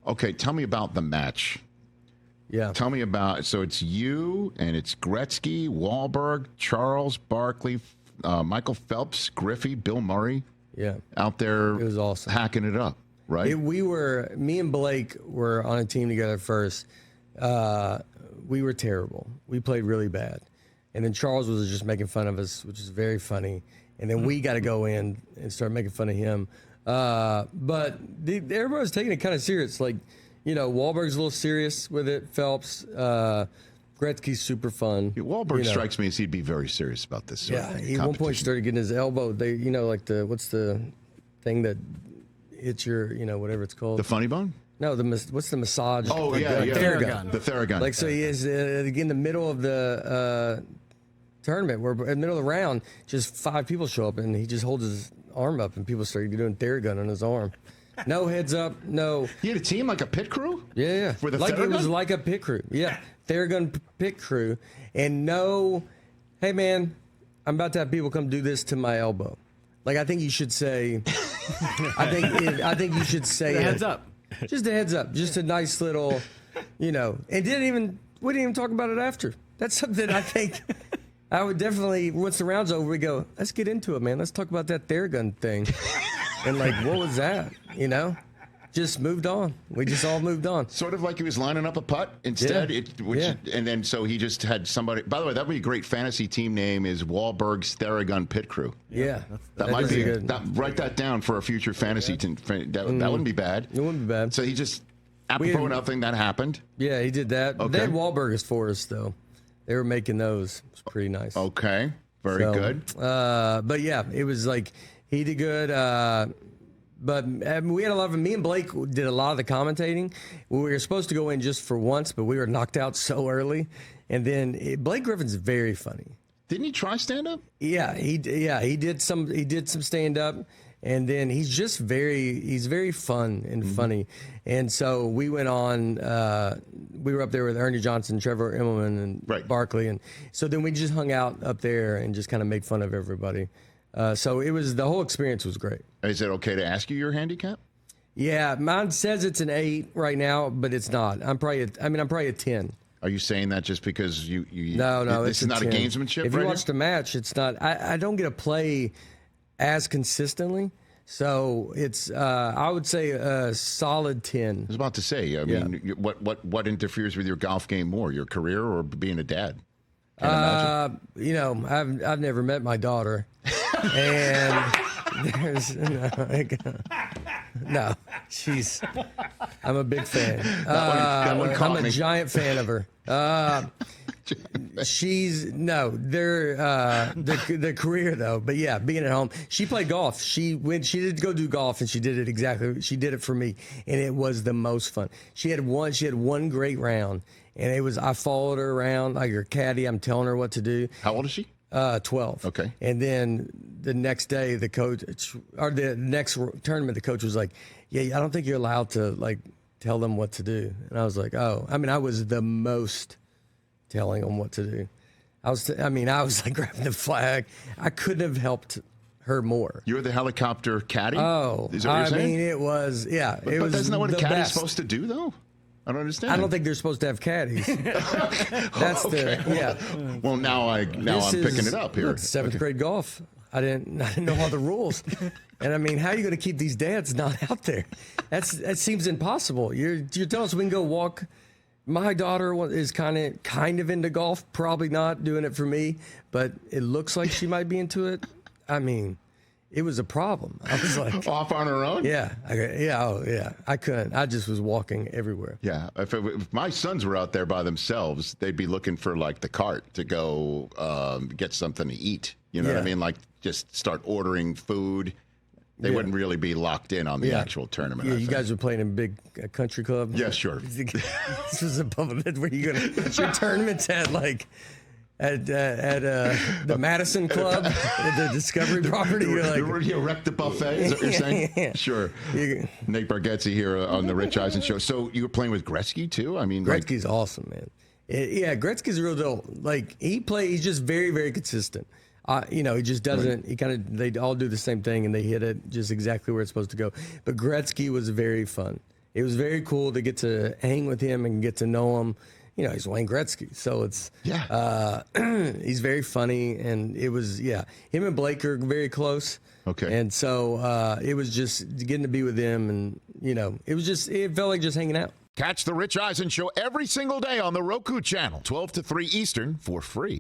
okay, tell me about the match. Yeah. Tell me about, so it's you and it's Gretzky, Wahlberg, Charles Barkley, Michael Phelps, Griffey, Bill Murray. Yeah. Out there. It was awesome. Hacking it up, right? Me and Blake were on a team together first. We were terrible. We played really bad. And then Charles was just making fun of us, which is very funny. And then we got to go in and start making fun of him. But everybody was taking it kind of serious. Like, Wahlberg's a little serious with it. Phelps, Gretzky's super fun. Wahlberg strikes me as he'd be very serious about this. Yeah, he at one point started getting his elbow. Like what's the thing that hits your, whatever it's called? The funny bone? No, what's the massage? Oh, like, yeah. Theragun. The Theragun. Like, so he is in the middle of the tournament, where in the middle of the round, just 5 people show up, and he just holds his arm up, and people start doing Theragun on his arm. No heads up, no. He had a team like a pit crew? Yeah. With a like Theragun? It was like a pit crew. Yeah, Theragun pit crew. And no, hey, man, I'm about to have people come do this to my elbow. Like, I think you should say, I think you should say a heads up. Just a heads up. Just a nice little, and we didn't even talk about it after. That's something I think I would definitely, once the round's over, we go, let's get into it, man. Let's talk about that Theragun thing. And like, what was that? Just moved on. We just all moved on. Sort of like he was lining up a putt instead. Yeah. And then so he just had somebody. By the way, that would be a great fantasy team name. Is Wahlberg's Theragun Pit Crew? Yeah, that might be good. Write that down for a future fantasy team. That wouldn't be bad. It wouldn't be bad. So he just apropos nothing that happened. Yeah, he did that. Okay. They had Wahlburgers for us though. They were making those. It was pretty nice. Okay, very good. But yeah, it was like he did good. But we had a lot of, me and Blake did a lot of the commentating. We were supposed to go in just for once, but we were knocked out so early. And then Blake Griffin's very funny. Didn't he try stand up? Yeah, he did some stand up, and then he's very fun and funny. And so we went on. We were up there with Ernie Johnson, Trevor Immelman, and Barkley, and so then we just hung out up there and just kind of make fun of everybody. So the whole experience was great. Is it okay to ask you your handicap? Yeah, mine says it's an 8 right now, but it's not. I'm probably a 10. Are you saying that just because you No, this is not 10. A gamesmanship? If you watch the match, it's not. I don't get to play as consistently, so it's. I would say a solid 10. I was about to say. I mean, what interferes with your golf game more, your career or being a dad? I've never met my daughter, and there's no. I'm a big fan. I'm a giant fan of her. The career though, but yeah, being at home. She played golf. She did go do golf, and she did it for me, and it was the most fun. She had one great round. And I followed her around like her caddy. I'm telling her what to do. How old is she? 12. Okay. And then the next day, the next tournament, the coach was like, "Yeah, I don't think you're allowed to like tell them what to do." And I was like, "Oh, I was the most telling them what to do. I was like grabbing the flag. I couldn't have helped her more." You were the helicopter caddy? Oh, is that what you're saying? it was, yeah. But isn't that what a caddy's supposed to do, though? I don't understand. I don't think they're supposed to have caddies. That's okay. Well, now I'm picking it up here. Look, 7th grade golf. I didn't know all the rules. And how are you going to keep these dads not out there? That seems impossible. You're telling us we can go walk. My daughter is kind of into golf. Probably not doing it for me, but it looks like she might be into it. It was a problem. I was like off on her own. Yeah. I couldn't. I just was walking everywhere. Yeah. If my sons were out there by themselves, they'd be looking for like the cart to go get something to eat. You know what I mean? Like just start ordering food. They wouldn't really be locked in on the actual tournament. Yeah, you guys were playing in a big country club. Yeah, sure. This was a public. Where you going to your tournaments at like. At the Madison Club, the Discovery property. You wrecked the buffet, is that what you're saying? Yeah. Sure. Nate Bargatze here on the Rich Eisen Show. So you were playing with Gretzky, too? Gretzky's awesome, man. Gretzky's a real deal. Like, he's just very, very consistent. He just doesn't, they all do the same thing, and they hit it just exactly where it's supposed to go. But Gretzky was very fun. it was very cool to get to hang with him and get to know him. You know, he's Wayne Gretzky, so it's he's very funny, and it was him and Blake are very close. Okay, and so it was just getting to be with them, and you know, it felt like just hanging out. Catch the Rich Eisen Show every single day on the Roku Channel, 12 to 3 Eastern, for free.